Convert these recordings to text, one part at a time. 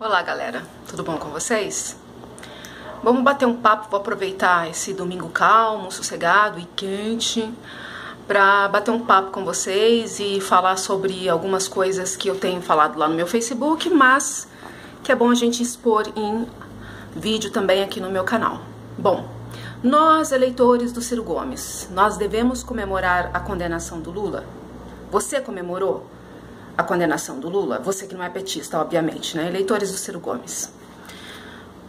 Olá galera, tudo bom com vocês? Vamos bater um papo, vou aproveitar esse domingo calmo, sossegado e quente para bater um papo com vocês e falar sobre algumas coisas que eu tenho falado lá no meu Facebook, mas que é bom a gente expor em vídeo também aqui no meu canal. Bom, nós eleitores do Ciro Gomes, nós devemos comemorar a condenação do Lula? Você comemorou a condenação do Lula? Você que não é petista, obviamente, né? Eleitores do Ciro Gomes.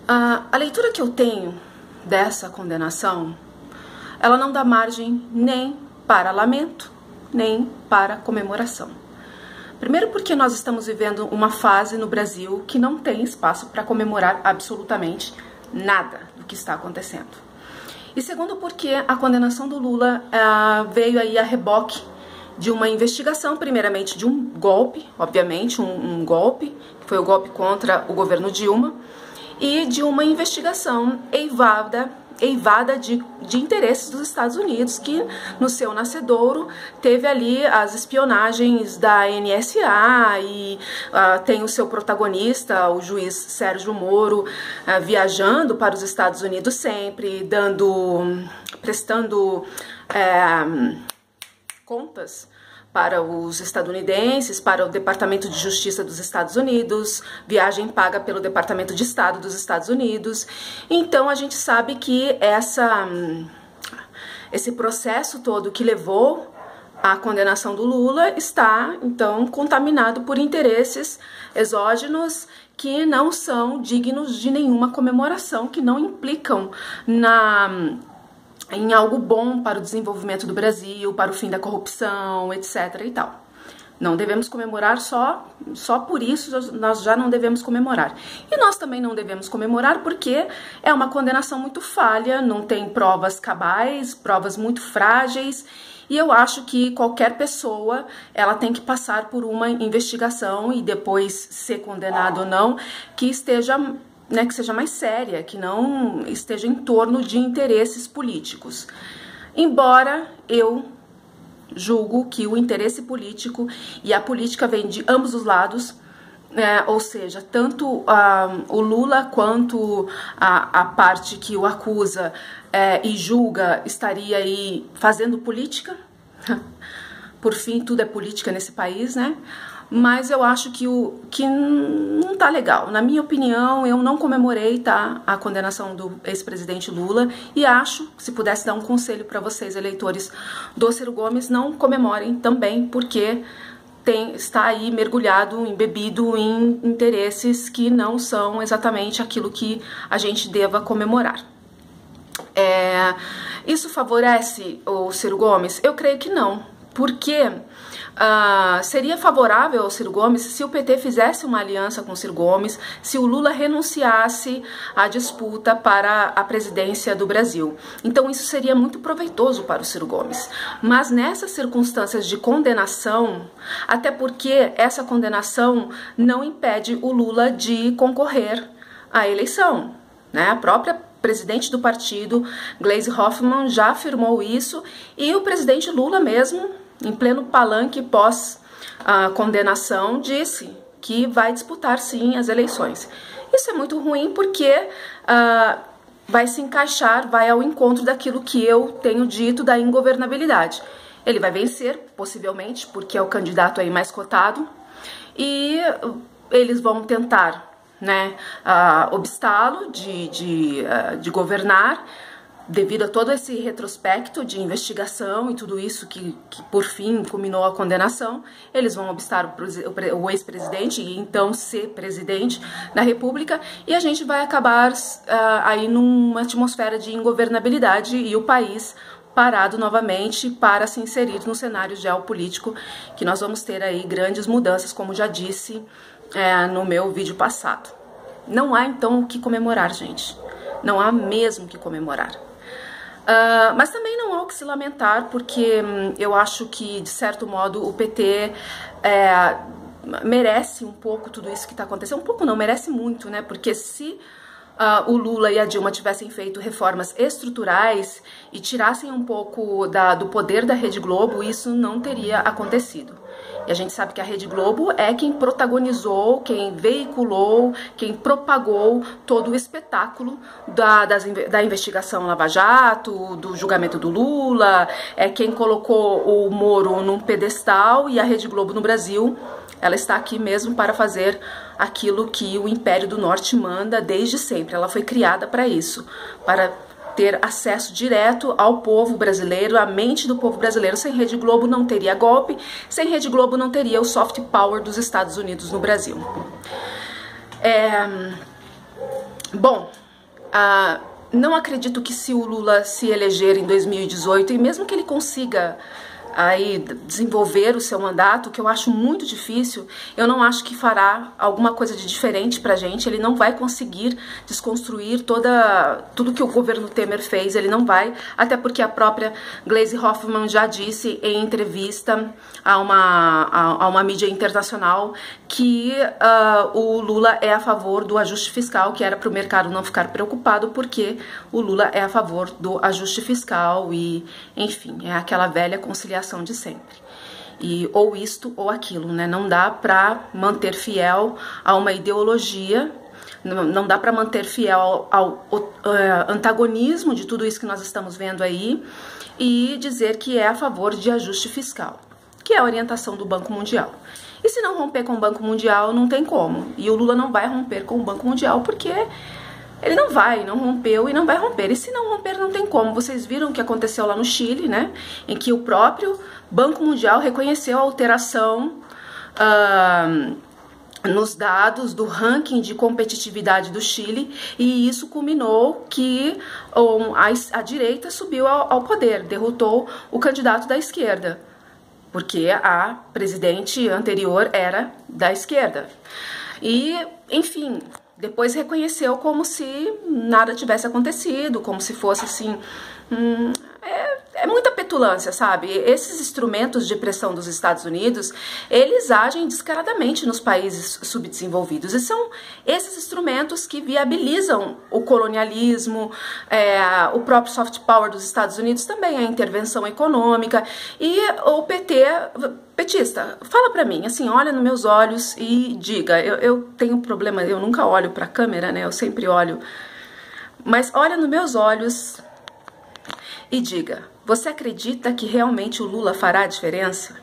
A leitura que eu tenho dessa condenação, ela não dá margem nem para lamento, nem para comemoração. Primeiro porque nós estamos vivendo uma fase no Brasil que não tem espaço para comemorar absolutamente nada do que está acontecendo. E segundo porque a condenação do Lula veio aí a reboque de uma investigação, primeiramente de um golpe, obviamente, um golpe, que foi o golpe contra o governo Dilma, e de uma investigação eivada de interesses dos Estados Unidos, que no seu nascedouro teve ali as espionagens da NSA e tem o seu protagonista, o juiz Sérgio Moro, viajando para os Estados Unidos sempre, prestando contas para os estadunidenses, para o Departamento de Justiça dos Estados Unidos, viagem paga pelo Departamento de Estado dos Estados Unidos. Então a gente sabe que esse processo todo que levou à condenação do Lula está então contaminado por interesses exógenos que não são dignos de nenhuma comemoração, que não implicam em algo bom para o desenvolvimento do Brasil, para o fim da corrupção, etc. e tal. Não devemos comemorar só por isso, nós já não devemos comemorar. E nós também não devemos comemorar porque é uma condenação muito falha, não tem provas cabais, provas muito frágeis, e eu acho que qualquer pessoa, ela tem que passar por uma investigação e depois ser condenado ou não, que seja mais séria, que não esteja em torno de interesses políticos. Embora eu julgo que o interesse político e a política vem de ambos os lados, ou seja, tanto o Lula quanto a parte que o acusa e julga estaria aí fazendo política. Por fim, tudo é política nesse país, né? Mas eu acho que não tá legal. Na minha opinião, eu não comemorei, a condenação do ex-presidente Lula, e acho, se pudesse dar um conselho para vocês, eleitores do Ciro Gomes, não comemorem também, porque está aí mergulhado, embebido em interesses que não são exatamente aquilo que a gente deva comemorar. Isso favorece o Ciro Gomes? Eu creio que não, porque seria favorável ao Ciro Gomes se o PT fizesse uma aliança com o Ciro Gomes, se o Lula renunciasse à disputa para a presidência do Brasil. Então isso seria muito proveitoso para o Ciro Gomes. Mas nessas circunstâncias de condenação, até porque essa condenação não impede o Lula de concorrer à eleição, né? A própria presidente do partido, Gleisi Hoffmann, já afirmou isso, e o presidente Lula mesmo, em pleno palanque pós-condenação, disse que vai disputar sim as eleições. Isso é muito ruim porque vai se encaixar, vai ao encontro daquilo que eu tenho dito da ingovernabilidade. Ele vai vencer, possivelmente, porque é o candidato aí mais cotado, e eles vão tentar, né, obstá-lo de governar, devido a todo esse retrospecto de investigação e tudo isso que por fim culminou a condenação. Eles vão obstar o ex-presidente e então ser presidente da República, e a gente vai acabar aí numa atmosfera de ingovernabilidade e o país parado novamente para se inserir no cenário geopolítico, que nós vamos ter aí grandes mudanças, como já disse no meu vídeo passado. Não há então o que comemorar, gente. Não há mesmo o que comemorar. Mas também não há o que se lamentar, porque eu acho que, de certo modo, o PT merece um pouco tudo isso que está acontecendo. Um pouco não, merece muito, né? Porque se o Lula e a Dilma tivessem feito reformas estruturais e tirassem um pouco do poder da Rede Globo, isso não teria acontecido. E a gente sabe que a Rede Globo é quem protagonizou, quem veiculou, quem propagou todo o espetáculo da investigação Lava Jato, do julgamento do Lula, é quem colocou o Moro num pedestal, e a Rede Globo no Brasil, ela está aqui mesmo para fazer aquilo que o Império do Norte manda desde sempre. Ela foi criada para isso, para ter acesso direto ao povo brasileiro, à mente do povo brasileiro. Sem Rede Globo não teria golpe, sem Rede Globo não teria o soft power dos Estados Unidos no Brasil. Não acredito que, se o Lula se eleger em 2018, e mesmo que ele consiga aí desenvolver o seu mandato, que eu acho muito difícil, eu não acho que fará alguma coisa de diferente pra gente. Ele não vai conseguir desconstruir tudo que o governo Temer fez, ele não vai, até porque a própria Gleisi Hoffmann já disse em entrevista a uma mídia internacional que o Lula é a favor do ajuste fiscal, que era para o mercado não ficar preocupado, porque o Lula é a favor do ajuste fiscal e, enfim, é aquela velha conciliação de sempre. E ou isto ou aquilo, né? Não dá para manter fiel a uma ideologia, não dá para manter fiel ao antagonismo de tudo isso que nós estamos vendo aí e dizer que é a favor de ajuste fiscal, que é a orientação do Banco Mundial. E se não romper com o Banco Mundial, não tem como. E o Lula não vai romper com o Banco Mundial, porque ele não rompeu e não vai romper. E se não romper, não tem como. Vocês viram o que aconteceu lá no Chile, né? Em que o próprio Banco Mundial reconheceu a alteração nos dados do ranking de competitividade do Chile, e isso culminou que a direita subiu ao poder, derrotou o candidato da esquerda, porque a presidente anterior era da esquerda. E, enfim, depois reconheceu como se nada tivesse acontecido, como se fosse assim... É muita petulância, sabe? Esses instrumentos de pressão dos Estados Unidos, eles agem descaradamente nos países subdesenvolvidos. E são esses instrumentos que viabilizam o colonialismo, o próprio soft power dos Estados Unidos, também a intervenção econômica. E o petista, fala pra mim, assim, olha nos meus olhos e diga. Eu tenho um problema, eu nunca olho pra câmera, né? Eu sempre olho. Mas olha nos meus olhos e diga, você acredita que realmente o Lula fará a diferença?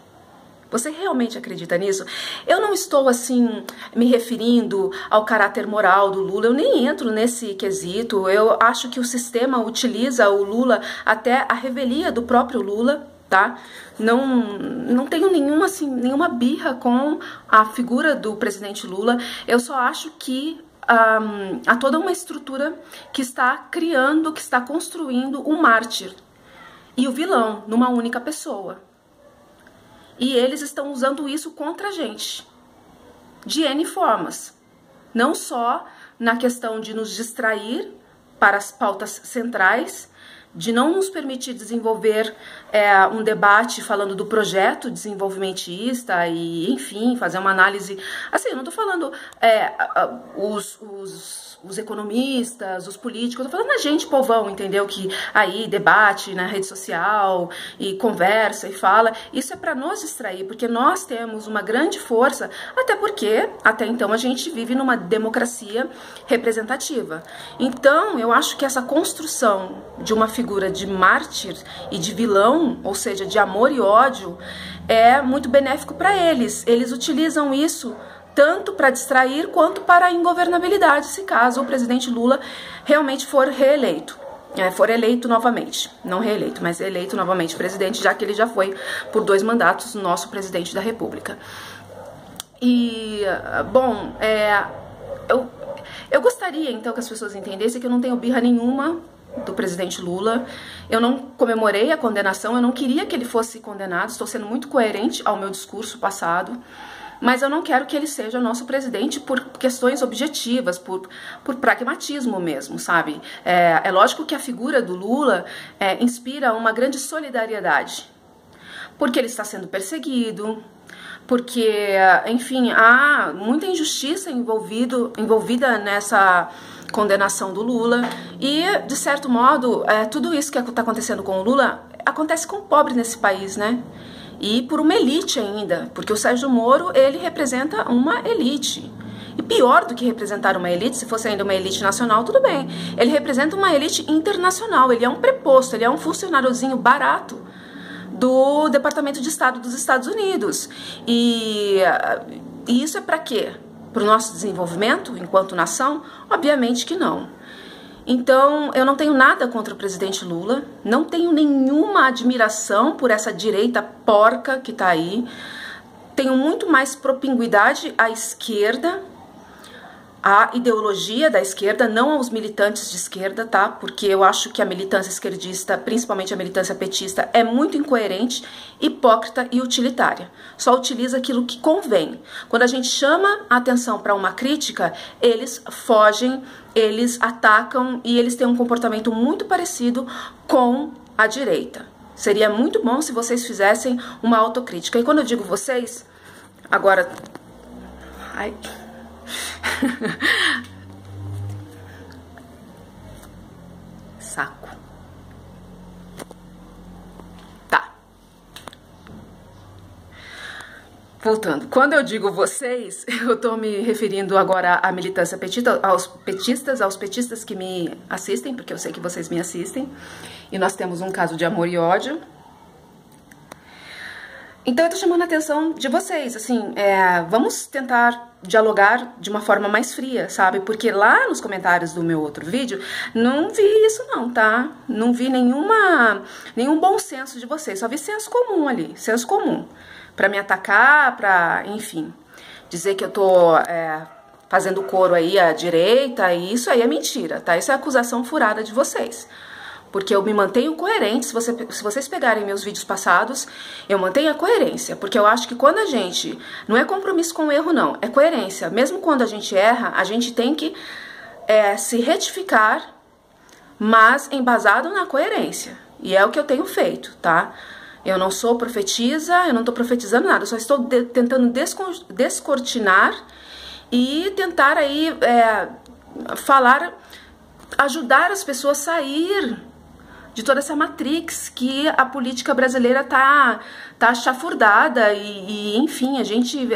Você realmente acredita nisso? Eu não estou, assim, me referindo ao caráter moral do Lula, eu nem entro nesse quesito. Eu acho que o sistema utiliza o Lula até a revelia do próprio Lula, tá? Não tenho nenhuma birra com a figura do presidente Lula. Eu só acho que há toda uma estrutura que está criando, que está construindo um mártir e o vilão numa única pessoa. E eles estão usando isso contra a gente, de N formas. Não só na questão de nos distrair para as pautas centrais, de não nos permitir desenvolver um debate falando do projeto desenvolvimentista e, enfim, fazer uma análise... Assim, eu não estou falando os economistas, os políticos, eu tô falando a gente, povão, entendeu? Que aí debate na rede social e conversa e fala. Isso é para nos distrair, porque nós temos uma grande força, até porque, até então, a gente vive numa democracia representativa. Então, eu acho que essa construção de uma figura de mártir e de vilão, ou seja, de amor e ódio, é muito benéfico para eles. Eles utilizam isso tanto para distrair quanto para a ingovernabilidade, se caso o presidente Lula realmente for reeleito. For eleito novamente, não reeleito, mas eleito novamente presidente, já que ele já foi por 2 mandatos nosso presidente da República. E, bom, eu gostaria então que as pessoas entendessem que eu não tenho birra nenhuma do presidente Lula. Eu não comemorei a condenação, eu não queria que ele fosse condenado, estou sendo muito coerente ao meu discurso passado. Mas eu não quero que ele seja nosso presidente por questões objetivas, por pragmatismo mesmo, sabe? É lógico que a figura do Lula inspira uma grande solidariedade, porque ele está sendo perseguido, porque, enfim, há muita injustiça envolvida nessa condenação do Lula. E, de certo modo, tudo isso que está acontecendo com o Lula acontece com o pobre nesse país, né? e por uma elite ainda, porque o Sérgio Moro, ele representa uma elite. E pior do que representar uma elite, se fosse ainda uma elite nacional, tudo bem. Ele representa uma elite internacional, ele é um preposto, ele é um funcionáriozinho barato do Departamento de Estado dos Estados Unidos. E isso é para quê? Para o nosso desenvolvimento enquanto nação? Obviamente que não. Então, eu não tenho nada contra o presidente Lula, não tenho nenhuma admiração por essa direita porca que está aí, tenho muito mais propinguidade à esquerda, à ideologia da esquerda, não aos militantes de esquerda, tá? Porque eu acho que a militância esquerdista, principalmente a militância petista, é muito incoerente, hipócrita e utilitária. Só utiliza aquilo que convém. Quando a gente chama a atenção para uma crítica, eles fogem, eles atacam e eles têm um comportamento muito parecido com a direita. Seria muito bom se vocês fizessem uma autocrítica. E quando eu digo vocês, agora... Ai... Saco. Tá. Voltando. Quando eu digo vocês, eu tô me referindo agora à militância petista, aos petistas que me assistem, porque eu sei que vocês me assistem. E nós temos um caso de amor e ódio. Então eu tô chamando a atenção de vocês, assim, vamos tentar dialogar de uma forma mais fria, sabe? Porque lá nos comentários do meu outro vídeo, não vi isso não, tá? Não vi nenhum bom senso de vocês, só vi senso comum ali, senso comum. Pra me atacar, pra, enfim, dizer que eu tô fazendo coro aí à direita, e isso aí é mentira, tá? Isso é acusação furada de vocês. Porque eu me mantenho coerente, se vocês pegarem meus vídeos passados, eu mantenho a coerência, porque eu acho que quando a gente, não é compromisso com o erro não, é coerência, mesmo quando a gente erra, a gente tem que se retificar, mas embasado na coerência, e é o que eu tenho feito, tá? Eu não sou profetisa, eu não tô profetizando nada, eu só estou tentando descortinar e tentar aí ajudar as pessoas a sair de toda essa matrix que a política brasileira tá chafurdada e enfim, a gente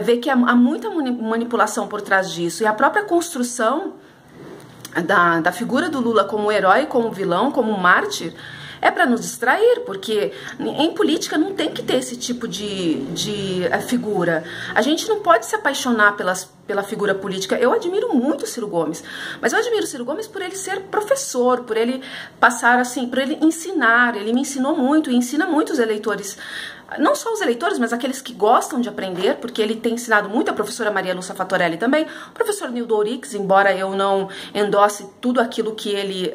vê que há muita manipulação por trás disso, e a própria construção da figura do Lula como herói, como vilão, como mártir, é para nos distrair, porque em política não tem que ter esse tipo de figura. A gente não pode se apaixonar pela figura política. Eu admiro muito o Ciro Gomes, mas eu admiro o Ciro Gomes por ele ser professor, por ele passar assim, por ele ensinar. Ele me ensinou muito e ensina muito os eleitores. Não só os eleitores, mas aqueles que gostam de aprender, porque ele tem ensinado muito, a professora Maria Lúcia Fatorelli também, o professor Nildo Ourix, embora eu não endosse tudo aquilo que ele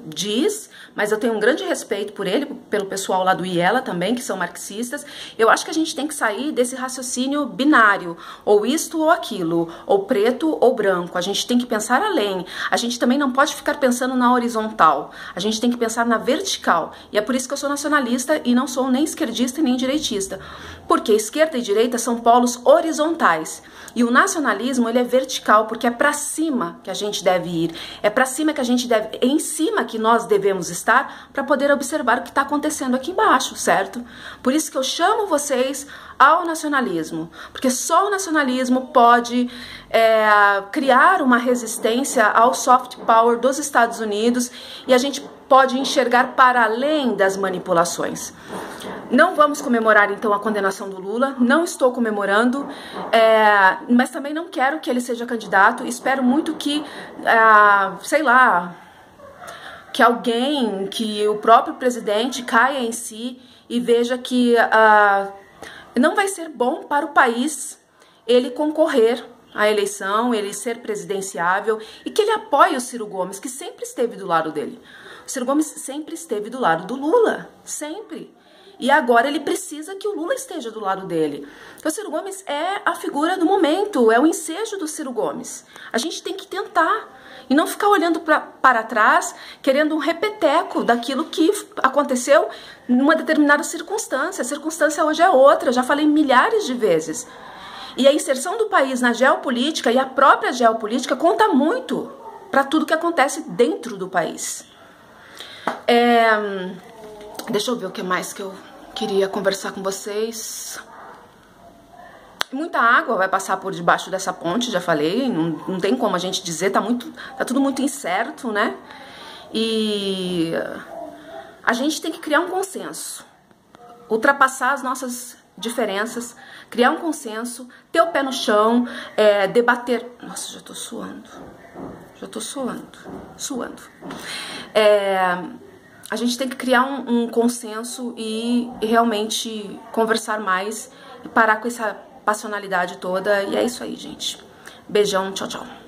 diz, mas eu tenho um grande respeito por ele, pelo pessoal lá do IELA também, que são marxistas. Eu acho que a gente tem que sair desse raciocínio binário, ou isto ou aquilo, ou preto ou branco. A gente tem que pensar além. A gente também não pode ficar pensando na horizontal. A gente tem que pensar na vertical. E é por isso que eu sou nacionalista e não sou nem esquerdista nem direitista. Porque esquerda e direita são polos horizontais. E o nacionalismo, ele é vertical, porque é para cima que a gente deve ir. É para cima que a gente deve... É em cima que nós devemos estar para poder observar o que está acontecendo aqui embaixo, certo? Por isso que eu chamo vocês ao nacionalismo. Porque só o nacionalismo pode criar uma resistência ao soft power dos Estados Unidos e a gente pode enxergar para além das manipulações. Não vamos comemorar, então, a condenação do Lula. Não estou comemorando, mas também não quero que ele seja candidato. Espero muito que, sei lá, que alguém, que o próprio presidente caia em si e veja que não vai ser bom para o país ele concorrer à eleição, ele ser presidenciável, e que ele apoie o Ciro Gomes, que sempre esteve do lado dele. O Ciro Gomes sempre esteve do lado do Lula, sempre. E agora ele precisa que o Lula esteja do lado dele. Então, o Ciro Gomes é a figura do momento, é o ensejo do Ciro Gomes. A gente tem que tentar e não ficar olhando para trás, querendo um repeteco daquilo que aconteceu numa determinada circunstância. A circunstância hoje é outra, já falei milhares de vezes. E a inserção do país na geopolítica e a própria geopolítica conta muito para tudo que acontece dentro do país. Deixa eu ver o que mais que eu Queria conversar com vocês. Muita água vai passar por debaixo dessa ponte, já falei, não tem como a gente dizer, tá tudo muito incerto, né? E a gente tem que criar um consenso, ultrapassar as nossas diferenças, criar um consenso, ter o pé no chão, debater. Nossa, já tô suando. A gente tem que criar um consenso e realmente conversar mais e parar com essa passionalidade toda. E é isso aí, gente. Beijão, tchau, tchau.